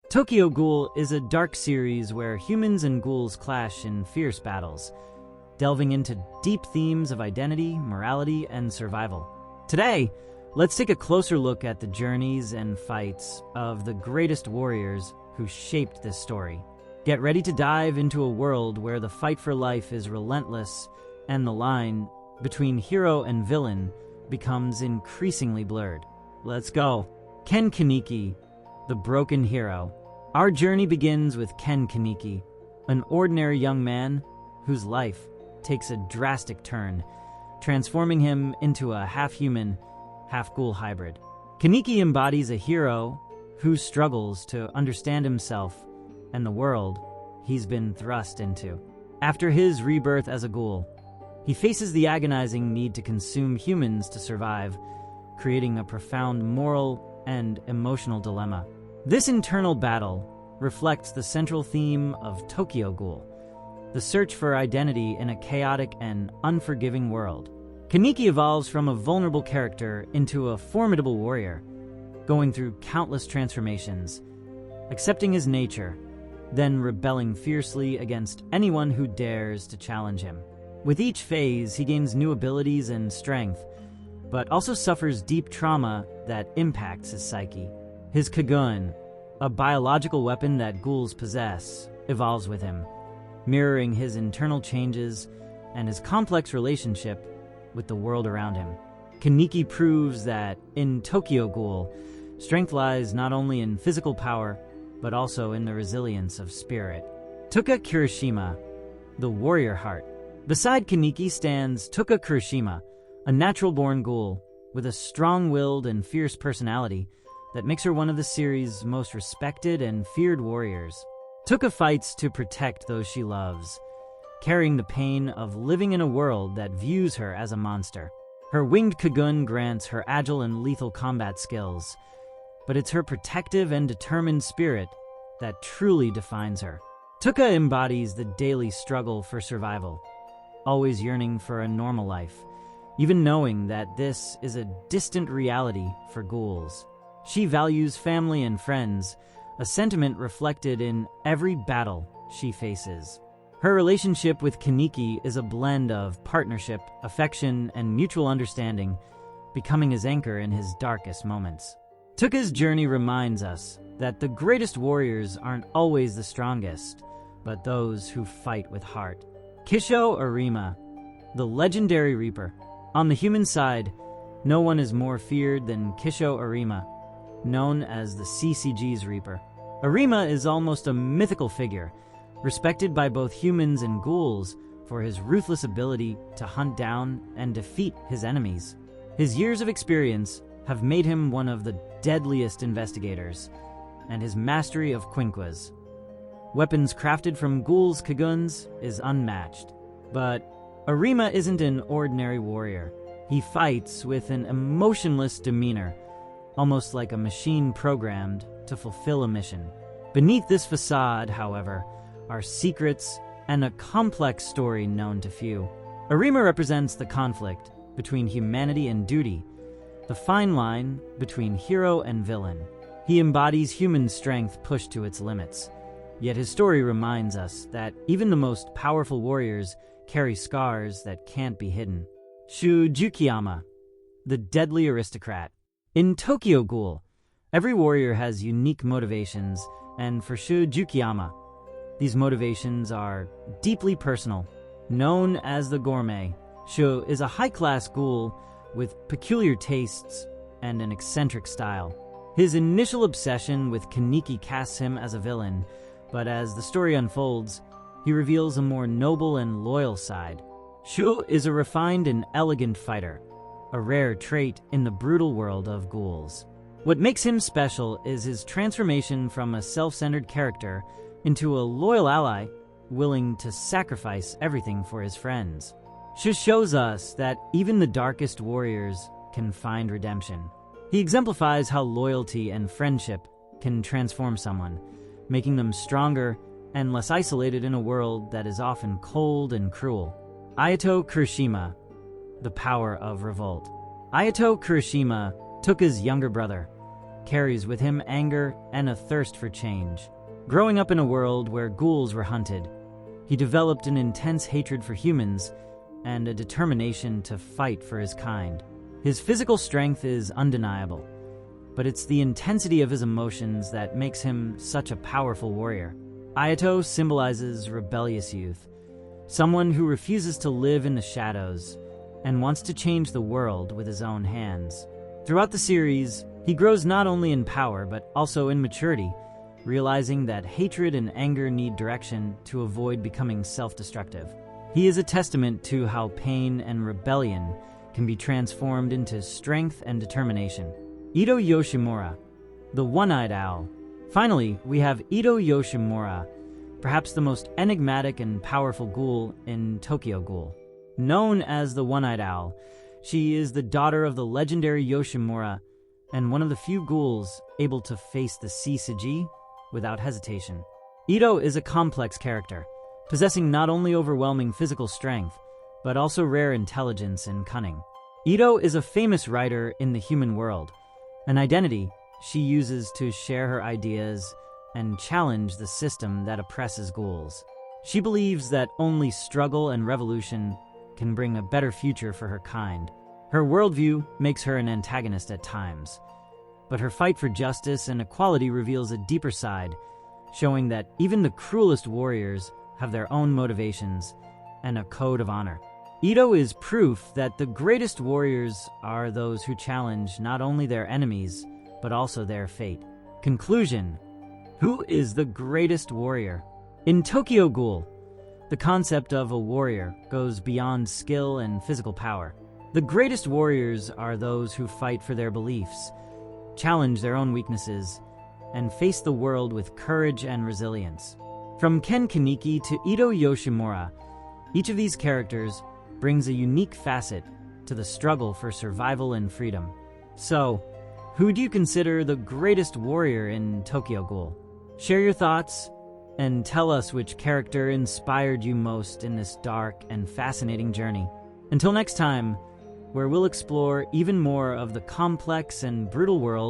Tokyo Ghoul is a dark series where humans and ghouls clash in fierce battles, delving into deep themes of identity, morality, and survival. Today, let's take a closer look at the journeys and fights of the greatest warriors who shaped this story. Get ready to dive into a world where the fight for life is relentless and the line between hero and villain becomes increasingly blurred. Let's go. Ken Kaneki, the broken hero. Our journey begins with Ken Kaneki, an ordinary young man whose life takes a drastic turn, transforming him into a half-human, half-ghoul hybrid. Kaneki embodies a hero who struggles to understand himself and the world he's been thrust into. After his rebirth as a ghoul, he faces the agonizing need to consume humans to survive, creating a profound moral and emotional dilemma. This internal battle reflects the central theme of Tokyo Ghoul, the search for identity in a chaotic and unforgiving world. Kaneki evolves from a vulnerable character into a formidable warrior, going through countless transformations, accepting his nature, then rebelling fiercely against anyone who dares to challenge him. With each phase, he gains new abilities and strength, but also suffers deep trauma that impacts his psyche. His choujin, a biological weapon that ghouls possess, evolves with him, mirroring his internal changes and his complex relationship with the world around him. Kaneki proves that in Tokyo Ghoul, strength lies not only in physical power, but also in the resilience of spirit. Tuka Kirishima, the warrior heart. Beside Kaneki stands Tuka Kirishima, a natural-born ghoul with a strong-willed and fierce personality that makes her one of the series' most respected and feared warriors. Tuka fights to protect those she loves, carrying the pain of living in a world that views her as a monster. Her winged choujin grants her agile and lethal combat skills, but it's her protective and determined spirit that truly defines her. Tuka embodies the daily struggle for survival, always yearning for a normal life, even knowing that this is a distant reality for ghouls. She values family and friends, a sentiment reflected in every battle she faces. Her relationship with Kaneki is a blend of partnership, affection, and mutual understanding, becoming his anchor in his darkest moments. Tuka's journey reminds us that the greatest warriors aren't always the strongest, but those who fight with heart. Kisho Arima, the legendary Reaper. On the human side, no one is more feared than Kisho Arima, known as the CCG's Reaper. Arima is almost a mythical figure, respected by both humans and ghouls for his ruthless ability to hunt down and defeat his enemies. His years of experience have made him one of the deadliest investigators, and his mastery of quinquas, weapons crafted from ghouls' choujins, is unmatched. But Arima isn't an ordinary warrior. He fights with an emotionless demeanor, almost like a machine programmed to fulfill a mission. Beneath this facade, however, are secrets and a complex story known to few. Arima represents the conflict between humanity and duty, the fine line between hero and villain. He embodies human strength pushed to its limits, yet his story reminds us that even the most powerful warriors carry scars that can't be hidden. Jukiyama, the deadly aristocrat. In Tokyo Ghoul, every warrior has unique motivations, and for Jukiyama, these motivations are deeply personal. Known as the gourmet, Shu is a high-class ghoul with peculiar tastes and an eccentric style. His initial obsession with Kaneki casts him as a villain, but as the story unfolds, he reveals a more noble and loyal side. Shu is a refined and elegant fighter, a rare trait in the brutal world of ghouls. What makes him special is his transformation from a self-centered character into a loyal ally willing to sacrifice everything for his friends. Shu shows us that even the darkest warriors can find redemption. He exemplifies how loyalty and friendship can transform someone, making them stronger and less isolated in a world that is often cold and cruel. Ayato Kirishima, the power of revolt. Ayato Kirishima, Tuka's younger brother, carries with him anger and a thirst for change. Growing up in a world where ghouls were hunted, he developed an intense hatred for humans and a determination to fight for his kind. His physical strength is undeniable, but it's the intensity of his emotions that makes him such a powerful warrior. Ayato symbolizes rebellious youth, someone who refuses to live in the shadows and wants to change the world with his own hands. Throughout the series, he grows not only in power but also in maturity, realizing that hatred and anger need direction to avoid becoming self-destructive. He is a testament to how pain and rebellion can be transformed into strength and determination. Ito Yoshimura, the one-eyed owl. Finally, we have Ito Yoshimura, perhaps the most enigmatic and powerful ghoul in Tokyo Ghoul. Known as the one-eyed owl, she is the daughter of the legendary Yoshimura and one of the few ghouls able to face the sasaki without hesitation. Ito is a complex character, possessing not only overwhelming physical strength, but also rare intelligence and cunning. Ito is a famous writer in the human world, an identity she uses to share her ideas and challenge the system that oppresses ghouls. She believes that only struggle and revolution can bring a better future for her kind. Her worldview makes her an antagonist at times, but her fight for justice and equality reveals a deeper side, showing that even the cruelest warriors have their own motivations and a code of honor. Ito is proof that the greatest warriors are those who challenge not only their enemies, but also their fate. Conclusion: who is the greatest warrior? In Tokyo Ghoul, the concept of a warrior goes beyond skill and physical power. The greatest warriors are those who fight for their beliefs, challenge their own weaknesses, and face the world with courage and resilience. From Kaneki to Ito Yoshimura, each of these characters brings a unique facet to the struggle for survival and freedom. So, who do you consider the greatest warrior in Tokyo Ghoul? Share your thoughts and tell us which character inspired you most in this dark and fascinating journey. Until next time, where we'll explore even more of the complex and brutal world